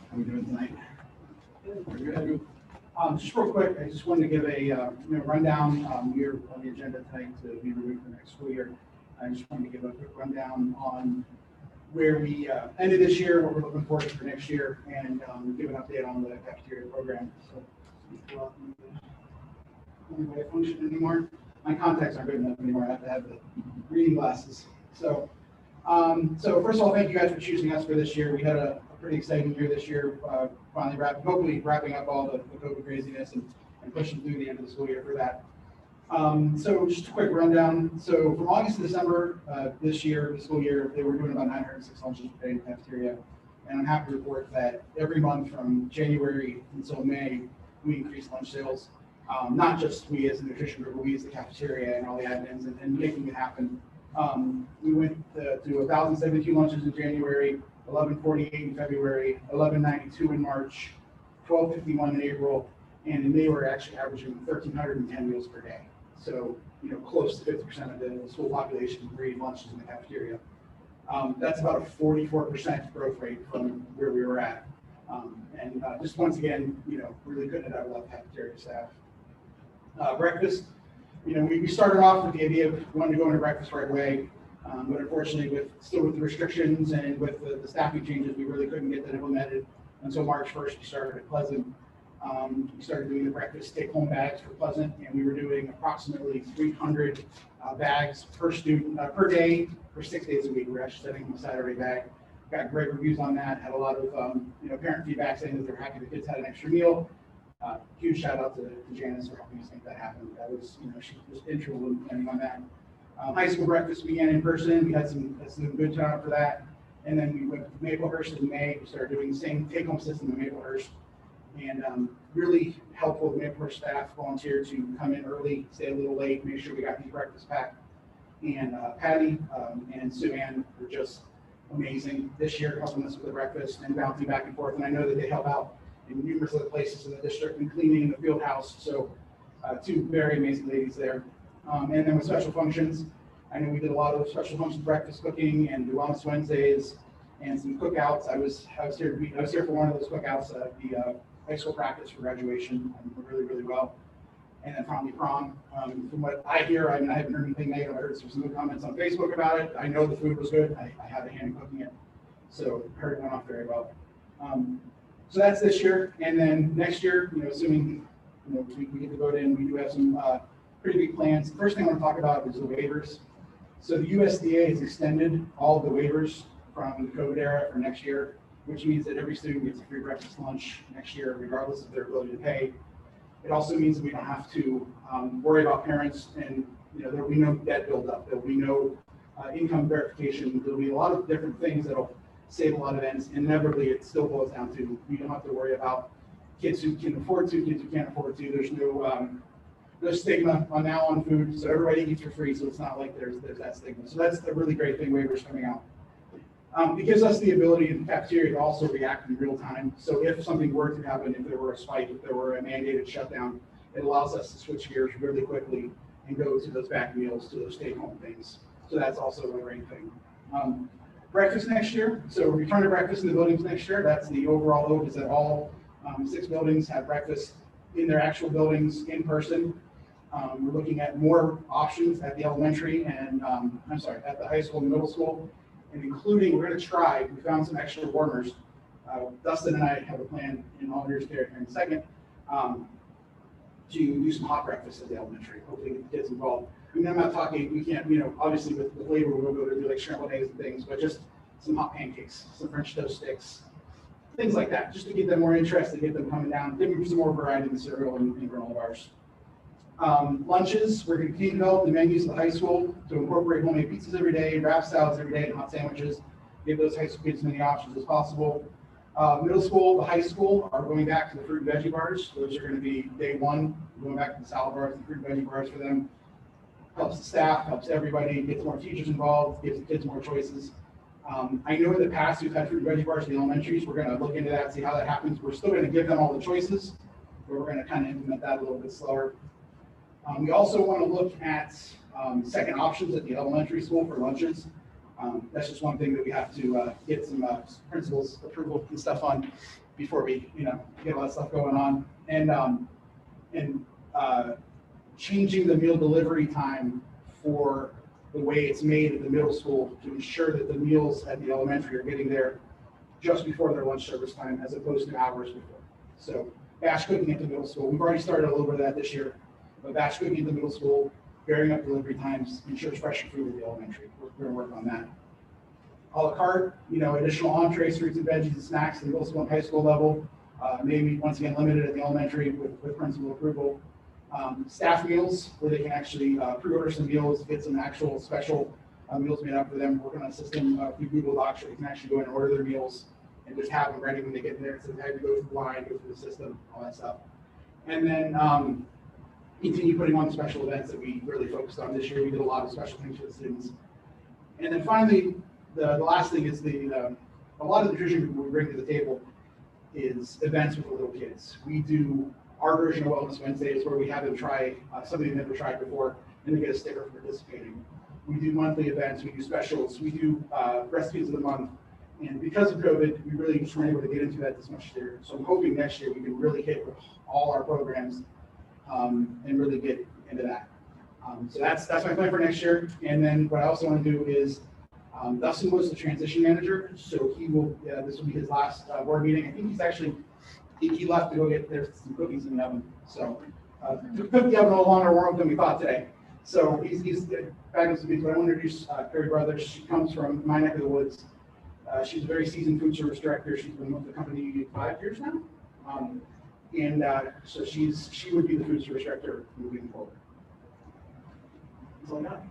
How are we doing tonight? Very good. Just real quick, I just wanted to give a rundown. We're on the agenda tonight to be reviewed for next school year. I just wanted to give a quick rundown on where we ended this year, what we're looking forward to for next year, and give an update on the cafeteria program. So, don't way to function anymore. My contacts aren't good enough anymore. I have to have the reading glasses. So first of all, thank you guys for choosing us for this year. We had a pretty exciting year this year. Finally, hopefully wrapping up all the COVID craziness and pushing through the end of the school year for that. So just a quick rundown. So from August to December this year, the school year, they were doing about 906 lunches per day in the cafeteria. And I'm happy to report that every month from January until May, we increased lunch sales. Not just we as the nutrition group, but we as the cafeteria and all the admins and making it happen. We went to 1,072 lunches in January, 1,148 in February, 1,192 in March, 1,251 in April, and in May we're actually averaging 1,310 meals per day. So, close to 50% of the school population can eat lunches in the cafeteria. That's about a 44% growth rate from where we were at. And just once again, really couldn't have done without the cafeteria staff. Breakfast, we started off with the idea of wanting to go into breakfast right away, but unfortunately, with the restrictions and with the staffing changes, we really couldn't get that implemented until March 1st. We started at Pleasant. We started doing the breakfast take-home bags for Pleasant, and we were doing approximately 300 bags per student per day for 6 days a week. We're actually setting them a Saturday bag. Got great reviews on that. Had a lot of parent feedback saying that they're happy the kids had an extra meal. Huge shout out to Janice for helping us make that happen. That was, she was integral in planning on that. High school breakfast began in person. We had some good turnout for that. And then we went to Maplehurst in May. We started doing the same take-home system in Maplehurst. And really helpful. The Maplehurst staff volunteered to come in early, stay a little late, make sure we got these breakfast packed. And Patty and Sue Ann were just amazing this year, helping us with the breakfast and bouncing back and forth. And I know that they help out in numerous other places in the district and cleaning in the field house. So two very amazing ladies there. And then with special functions, I know we did a lot of special functions, breakfast cooking and Wellness Wednesdays and some cookouts. I was here for one of those cookouts at the high school practice for graduation. Really, really well. And then finally prom. From what I hear, I haven't heard anything negative. I heard some good comments on Facebook about it. I know the food was good. I had a hand in cooking it. So I heard it went off very well. So that's this year. And then next year, assuming we get the vote in, we do have some pretty big plans. The first thing I want to talk about is the waivers. So the USDA has extended all of the waivers from the COVID era for next year, which means that every student gets a free breakfast lunch next year, regardless of their ability to pay. It also means that we don't have to worry about parents, and there will be no debt buildup. There will be no income verification. There will be a lot of different things that'll save a lot of ends. Inevitably, it still boils down to we don't have to worry about kids who can afford to, kids who can't afford to. There's no stigma now on food, so everybody eats for free. So it's not like there's that stigma. So that's a really great thing. Waivers coming out. It gives us the ability in the cafeteria to also react in real time. So if something were to happen, if there were a spike, if there were a mandated shutdown, it allows us to switch gears really quickly and go to those back meals, to those stay-home things. So that's also a great thing. Breakfast next year. So return to breakfast in the buildings next year. That's the overall hope, is that all 6 buildings have breakfast in their actual buildings in person. We're looking at more options at the elementary and at the high school and middle school, and including, we're going to try, we found some extra warmers. Dustin and I have a plan in all years here in a second to do some hot breakfast at the elementary, hopefully get the kids involved. I'm not talking, we can't, obviously with labor, we'll go to do like scrambled eggs and things, but just some hot pancakes, some French toast sticks, things like that, just to get them more interested, get them coming down, give them some more variety in the cereal and granola bars. Lunches, we're going to continue to develop the menus at the high school to incorporate homemade pizzas every day, wrap salads every day, and hot sandwiches. Give those high school kids as many options as possible. Middle school, the high school are going back to the fruit and veggie bars. Those are going to be day one, going back to the salad bars and fruit and veggie bars for them. Helps the staff, helps everybody, gets more teachers involved, gives the kids more choices. I know in the past we've had fruit and veggie bars in the elementaries. We're going to look into that, see how that happens. We're still going to give them all the choices, but we're going to kind of implement that a little bit slower. We also want to look at second options at the elementary school for lunches. That's just one thing that we have to get some principals' approval and stuff on. before we, get a lot of stuff going on. And changing the meal delivery time for the way it's made at the middle school to ensure that the meals at the elementary are getting there just before their lunch service time as opposed to hours before. So batch cooking at the middle school, we've already started a little bit of that this year, but batch cooking at the middle school, varying up delivery times, ensures fresher food at the elementary. We're going to work on that. A la carte, additional entrees, fruits and veggies and snacks at the middle school and high school level, maybe once again limited at the elementary with principal approval. Staff meals where they can actually pre-order some meals, get some actual special meals made up for them. We're going to assist them through Google Docs, so they can actually go in and order their meals and just have them ready when they get there instead of having to go through the line, go through the system, all that stuff. And then continue putting on special events that we really focused on this year. We did a lot of special things for the students. And then finally, the last thing is a lot of the nutrition we bring to the table is events with the little kids. We do our version of Wellness Wednesdays where we have them try something they've never tried before and they get a sticker for participating. We do monthly events, we do specials, we do recipes of the month. And because of COVID, we really just weren't able to get into that this much year. So I'm hoping next year we can really hit with all our programs and really get into that. So that's my plan for next year. And then what I also want to do is Dustin was the transition manager, so he will. This will be his last board meeting. I think he left to go get there's some cookies in the oven. So the cookie oven no longer warm than we thought today. So he's fabulous to me. But I want to introduce Carrie Brothers. She comes from my neck of the woods. She's a very seasoned food service director. She's been with the company 5 years now, so she would be the food service director moving forward. That's all I got.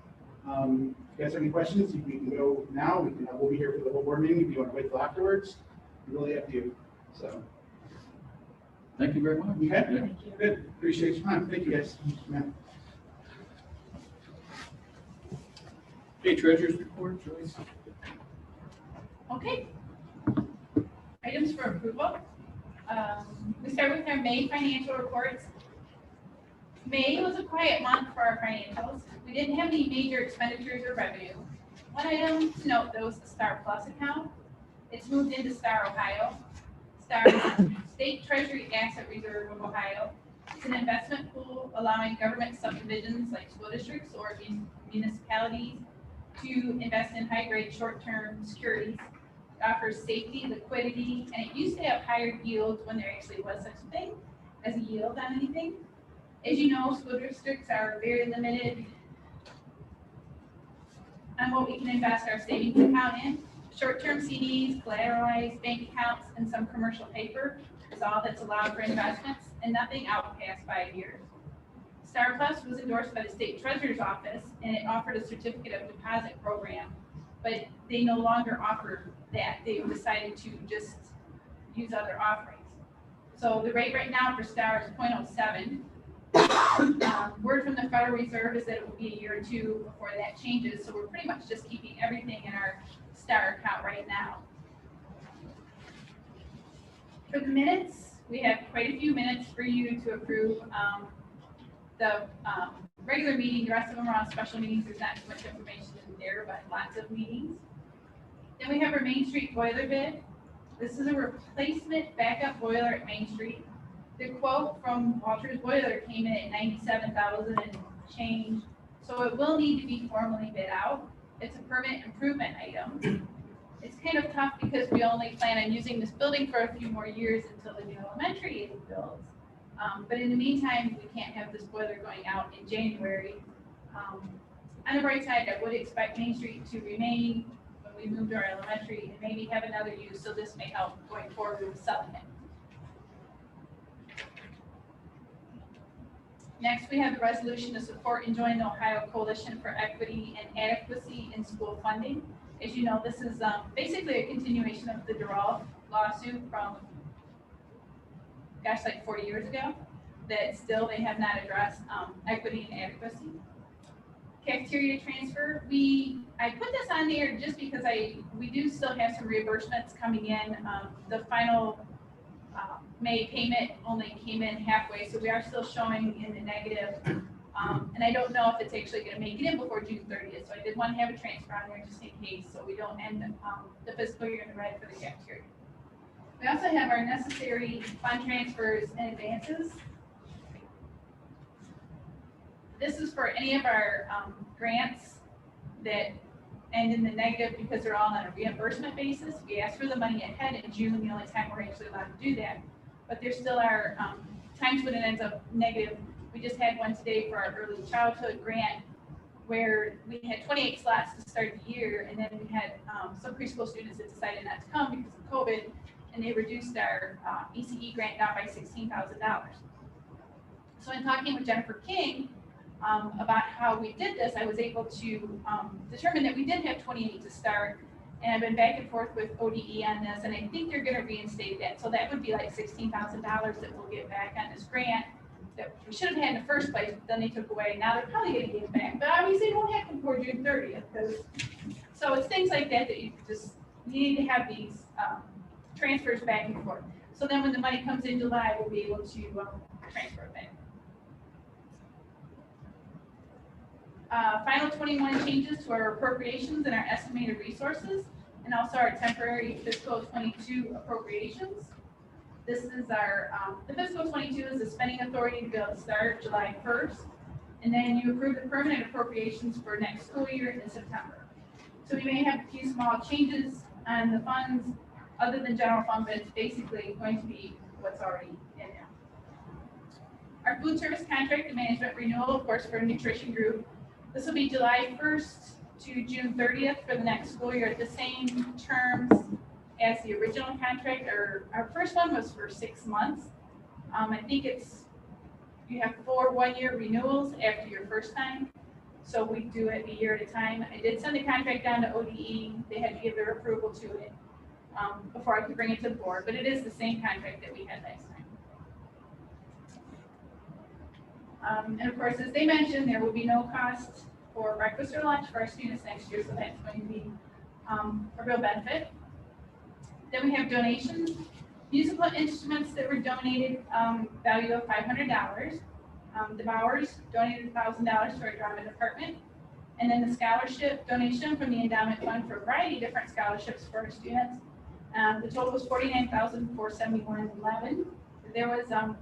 If you guys have any questions, we can go now. We'll be here for the whole board meeting. If you want to wait till afterwards, it's really up to you. So, thank you very much. Okay, Yeah. good. Appreciate your time. Thank you, guys. Yeah. Okay, treasurer's report, Joyce. Okay. Items for approval. We start with our May financial reports. May was a quiet month for our financials. We didn't have any major expenditures or revenue. One item to note though is the Star Plus account. It's moved into Star Ohio. Star State Treasury Asset Reserve of Ohio. It's an investment pool allowing government subdivisions like school districts or municipalities to invest in high-grade short-term securities. It offers safety, liquidity, and it used to have higher yields when there actually was such a thing as a yield on anything. As you know, school districts are very limited on what we can invest our savings account in. Short-term CDs, collateralized bank accounts, and some commercial paper is all that's allowed for investments, and nothing out past 5 years. Star Plus was endorsed by the state treasurer's office, and it offered a certificate of deposit program, but they no longer offer that. They decided to just use other offerings. So the rate right now for Star is 0.07. Word from the Federal Reserve is that it will be a year or two before that changes, so we're pretty much just keeping everything in our Star account right now. For the minutes, we have quite a few minutes for you to approve. The regular meeting, the rest of them are on special meetings. There's not too much information in there, but lots of meetings. Then we have our Main Street boiler bid. This is a replacement backup boiler at Main Street. The quote from Walter's Boiler came in at $97,000 and change, so it will need to be formally bid out. It's a permanent improvement item. It's kind of tough because we only plan on using this building for a few more years until the new elementary is built. But in the meantime, we can't have this boiler going out in January. On the bright side, I would expect Main Street to remain when we move to our elementary and maybe have another use, so this may help going forward with selling it. Next, we have the resolution to support and join the Ohio Coalition for Equity and Adequacy in School Funding. As you know, this is basically a continuation of the Durrell lawsuit from, gosh, like 40 years ago, that still they have not addressed equity and adequacy. Cafeteria transfer, I put this on there just because we do still have some reimbursements coming in. The final May payment only came in halfway, so we are still showing in the negative. And I don't know if it's actually going to make it in before June 30th, so I did want to have a transfer on there just in case, so we don't end the fiscal year in the red for the cafeteria. We also have our necessary fund transfers and advances. This is for any of our grants that end in the negative because they're all on a reimbursement basis. We ask for the money ahead in June, the only time we're actually allowed to do that. But there still are times when it ends up negative. We just had one today for our early childhood grant where we had 28 slots to start the year, and then we had some preschool students that decided not to come because of COVID, and they reduced our ECE grant down by $16,000. So in talking with Jennifer King about how we did this, I was able to determine that we did have 28 to start, and I've been back and forth with ODE on this, and I think they're gonna reinstate that. So that would be like $16,000 that we'll get back on this grant that we should have had in the first place, but then they took away. Now they're probably gonna get it back, but obviously it won't happen before June 30th. So it's things like that that you need to have these transfers back and forth. So then when the money comes in July, we'll be able to transfer it back. Final 21 changes to our appropriations and our estimated resources, and also our temporary fiscal 22 appropriations. This is our, the fiscal 22 is the spending authority to be able to start July 1st, and then you approve the permanent appropriations for next school year in September. So we may have a few small changes on the funds other than general fund, but it's basically going to be what's already in there. Our food service contract and management renewal, of course, for nutrition group. This will be July 1st to June 30th for the next school year at the same terms as the original contract. Our first one was for 6 months. I think you have 4 one-year renewals after your first time. So we do it a year at a time. I did send the contract down to ODE. They had to give their approval to it before I could bring it to the board, but it is the same contract that we had last time. And of course, as they mentioned, there will be no cost for breakfast or lunch for our students next year, so that's going to be a real benefit. Then we have donations, musical instruments that were donated, value of $500. The Bowers donated $1,000 to our drama department. And then the scholarship donation from the endowment fund for a variety of different scholarships for our students. The total was $49,471.11. There was some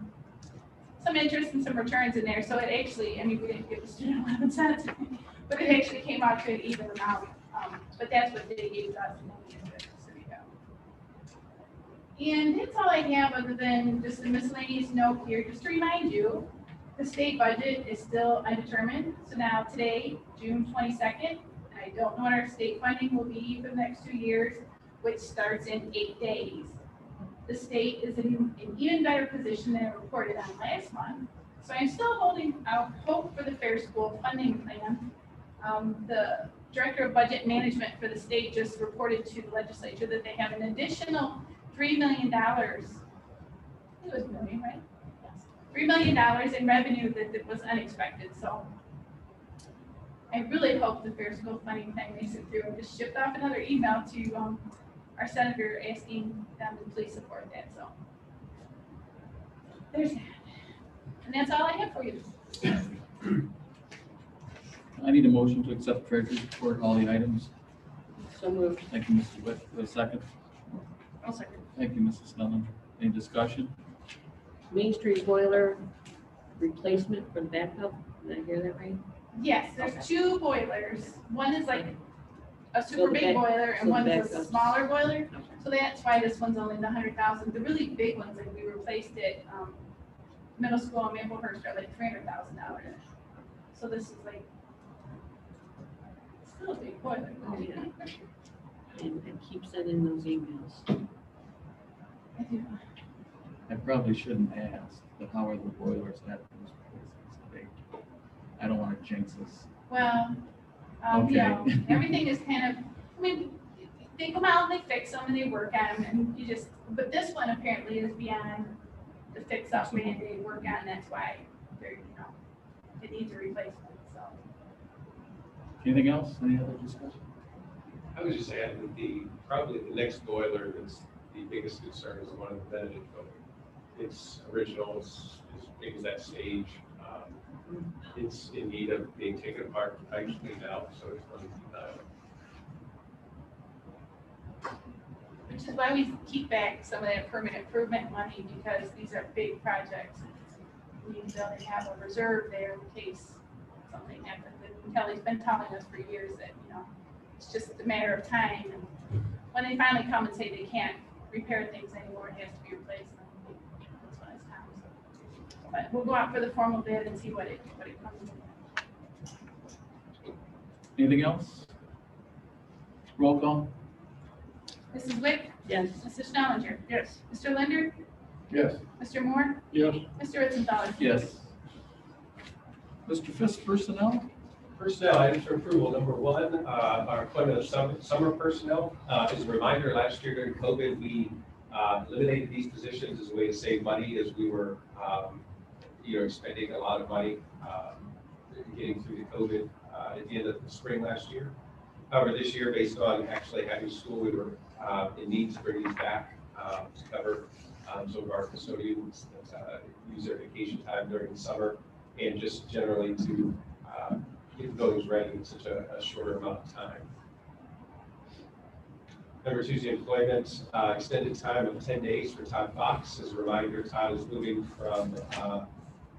interest and some returns in there, so it actually, I mean, we didn't give the student 11 cents, but it actually came out to an even amount. But that's what they gave us. So we go. And that's all I have other than just a miscellaneous note here, just to remind you, the state budget is still undetermined. So now today, June 22nd, I don't know what our state funding will be for the next 2 years, which starts in 8 days. The state is in an even better position than it reported on last month. So I'm still holding out hope for the fair school funding plan. The director of budget management for the state just reported to the legislature that they have an additional $3 million. It was a million, right? Yes. $3 million in revenue that was unexpected. So I really hope the fair school funding plan makes it through. I just shipped off another email to our senator asking them to please support that. So there's that. And that's all I have for you. I need a motion to accept treasurer's report, all the items. So moved. Thank you, Mrs. Witt. For a second. I'll second. Thank you, Mrs. Snelling. Any discussion? Main Street boiler replacement for the backup. Did I hear that right? Yes, there's Okay. 2 boilers. One is like a super the big back- boiler and so the one's a backup. smaller boiler. Okay. So that's why this one's only the 100,000. The really big ones, like we replaced it, middle school in Maplehurst are like $300,000. So this is like still a big boiler. Oh, yeah. And keep sending those emails. I do. I probably shouldn't ask, but how are the boilers at those places? I don't want to jinx us. Well, you know, everything is kind of, I mean, they come out and they fix them and they work on them and you just, but this one apparently is beyond the fix up and they work on, that's why they're, you know, it needs a replacement, so. Anything else? Any other discussion? I was just adding that probably the next boiler that's the biggest concern is the one in the Benedict building. It's original, it's as big as that stage. It's in need of being taken apart, pipes cleaned out, so it's going to be Which is why we keep back some of that permanent improvement money, because these are big projects. We need to have a reserve there in case something happens. And Kelly's been telling us for years that, it's just a matter of time. And when they finally come and say they can't repair things anymore, it has to be replaced, then that's when it's time. So, but we'll go out for the formal bid and see what it comes with. Anything else? Roll call? Mrs. Wick? Yes. Mrs. Schnellinger? Yes. Mr. Linder? Yes. Mr. Moore? Yes. Mr. Ritzenthaler? Yes. Mr. Fisk, personnel? Personnel items for approval. Number one, our employment of summer personnel. As a reminder, last year during COVID, we eliminated these positions as a way to save money, as we were, spending a lot of money getting through the COVID at the end of the spring last year. However, this year, based on actually having school, we were in need to bring these back to cover some of our custodians that use their vacation time during the summer, and just generally to get the buildings ready in such a shorter amount of time. Number two is the employment extended time of 10 days for Todd Fox. As a reminder, Todd is moving from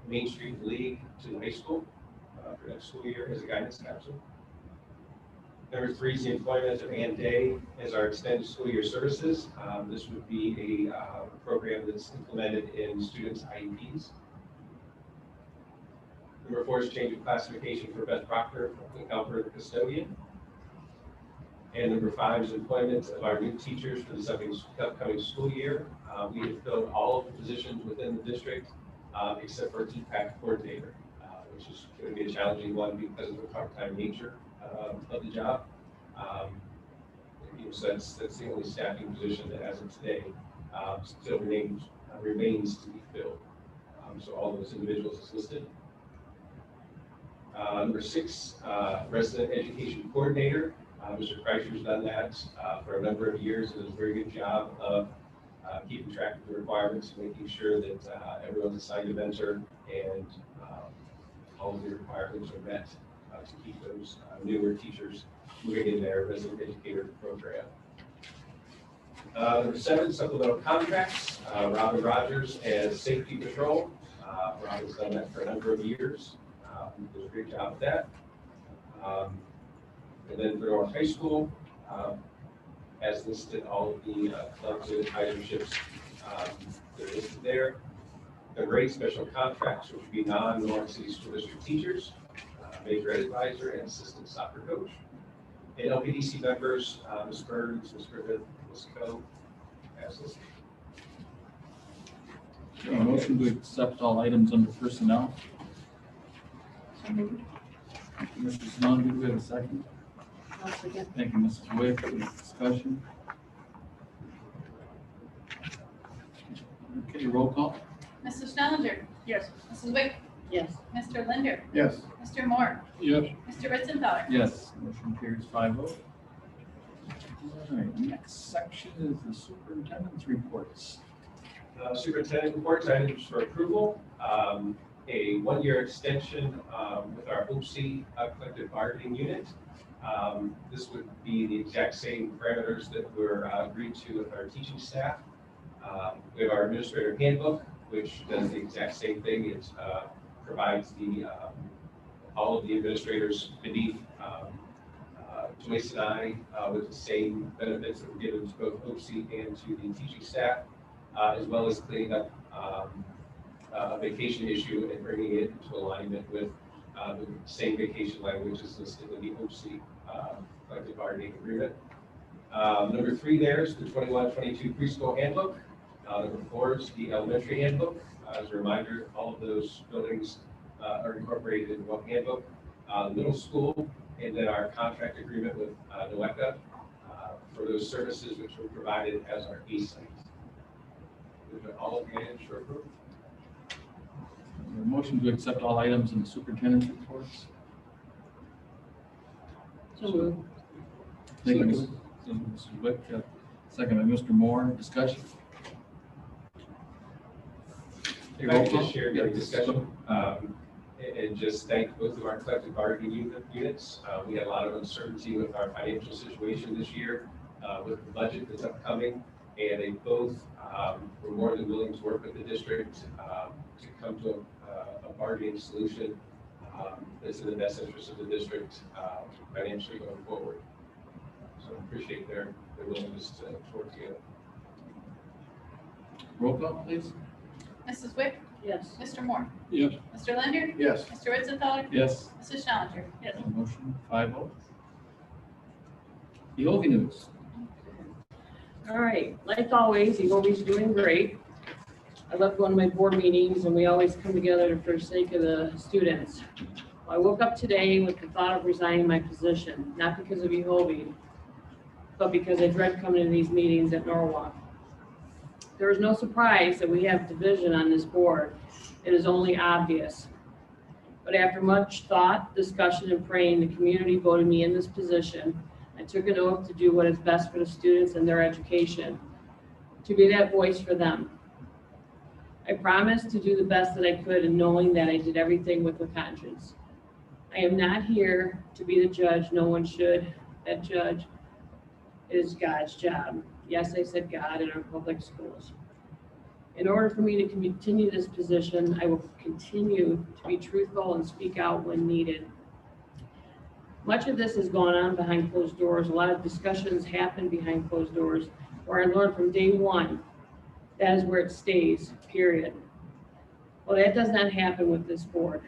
Main Street League to the high school for next school year as a guidance counselor. Number three is the employment of Ann Day as our extended school year services. This would be a program that's implemented in students' IEPs. Number four is change of classification for Beth Proctor from helper to custodian. And number five is employment of our new teachers for this upcoming school year. We have filled all of the positions within the district except for EPAC coordinator, which is going to be a challenging one because of the part-time nature of the job. So that's the only staffing position that, as of today, still remains to be filled. So all those individuals is listed. Number six, resident education coordinator. Mr. Kreischer's done that for a number of years and does a very good job of keeping track of the requirements, making sure that everyone's assigned a mentor and all of the requirements are met to keep those newer teachers moving in their resident educator program. Number seven, supplemental contracts. Robin Rogers as safety patrol. Robin's done that for a number of years. Does a great job with that. And then for North High School, as listed, all of the clubs and advisorships that are listed there. The rate special contracts, which would be non-North City School District teachers, major ed advisor, and assistant soccer coach. And LPDC members, Ms. Burns, Ms. Griffith, Ms. Coe, as listed. A motion to accept all items under personnel. Mr. Snow, do we have a second? I'll second. Thank you, Mrs. Wick. Any discussion? Okay, roll call? Mrs. Schnellinger? Yes. Mrs. Wick? Yes. Mr. Linder? Yes. Mr. Moore? Yes. Mr. Ritzenthaler? Yes, motion carries 5-0. All right, next section is the superintendent's reports. Superintendent reports, items for approval. A one-year extension with our OC collective bargaining unit. This would be the exact same parameters that were agreed to with our teaching staff. We have our administrator handbook, which does the exact same thing. It provides all of the administrators beneath Joyce and I with the same benefits that were given to both OC and to the teaching staff, as well as cleaning up a vacation issue and bringing it into alignment with the same vacation language as listed in the OC collective bargaining agreement. Number three there is the 21-22 preschool handbook. Number four is the elementary handbook. As a reminder, all of those buildings are incorporated in one handbook. Middle school, and then our contract agreement with NOECA for those services which were provided as our A-site. All of the items for approval. A motion to accept all items in the superintendent's reports. So moved. Thank you, Mrs. Wick. Second by Mr. Moore. Discussion? Okay, I roll can call. just share the discussion and just thank both of our collective bargaining units. We had a lot of uncertainty with our financial situation this year. with the budget that's upcoming, and they both were more than willing to work with the district to come to a bargaining solution that's in the best interest of the district financially going forward. So I appreciate their willingness to work together. Roll call, please. Mrs. Wick? Yes. Mr. Moore? Yes. Mr. Linder? Yes. Mr. Witzenfeller? Yes. Mrs. Challenger? Yes. Motion 5-0. The Ovi News. All right, like always, the Ovi's doing great. I left one of my board meetings and we always come together for the sake of the students. I woke up today with the thought of resigning my position, not because of Ehovi, but because I dread coming to these meetings at Norwalk. There is no surprise that we have division on this board. It is only obvious. But after much thought, discussion, and praying, the community voted me in this position. I took an oath to do what is best for the students and their education, to be that voice for them. I promised to do the best that I could, and knowing that I did everything with a conscience. I am not here to be the judge. No one should. That judge is God's job. Yes, I said God in our public schools. In order for me to continue this position, I will continue to be truthful and speak out when needed. Much of this has gone on behind closed doors. A lot of discussions happen behind closed doors, where I learned from day one, that is where it stays, period. Well, that does not happen with this board.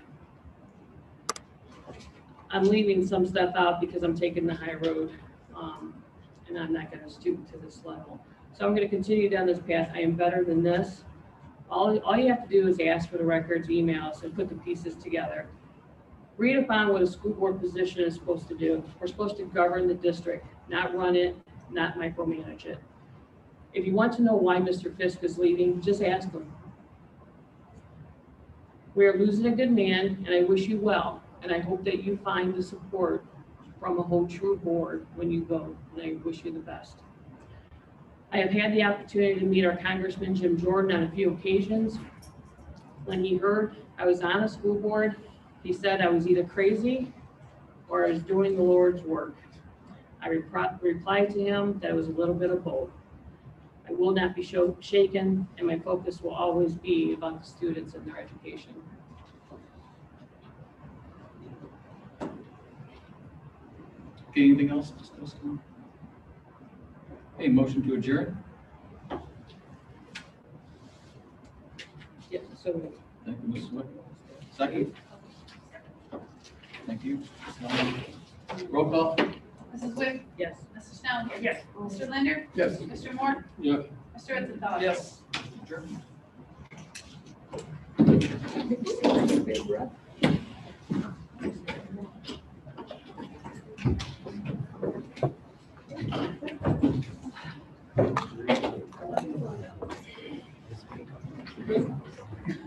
I'm leaving some stuff out because I'm taking the high road, and I'm not going to stoop to this level. So I'm going to continue down this path. I am better than this. All you have to do is ask for the records, emails, and put the pieces together. Read upon what a school board position is supposed to do. We're supposed to govern the district, not run it, not micromanage it. If you want to know why Mr. Fisk is leaving, just ask him. We are losing a good man, and I wish you well, and I hope that you find the support from a whole true board when you vote, and I wish you the best. I have had the opportunity to meet our Congressman Jim Jordan on a few occasions. When he heard I was on a school board, he said I was either crazy or I was doing the Lord's work. I replied to him that it was a little bit of both. I will not be shaken, and my focus will always be about the students and their education. Okay, anything else discussed? Okay, motion to adjourn. Yep, so Thank you, Ms. Wick. Second. Thank you. Roll call. Mrs. Wick? yes. Mrs. Challenger? Yes. Mr. Linder? Yes. Mr. Moore? Yes. Mr. Witzenfeller? Yes. Adjourn. Big breath.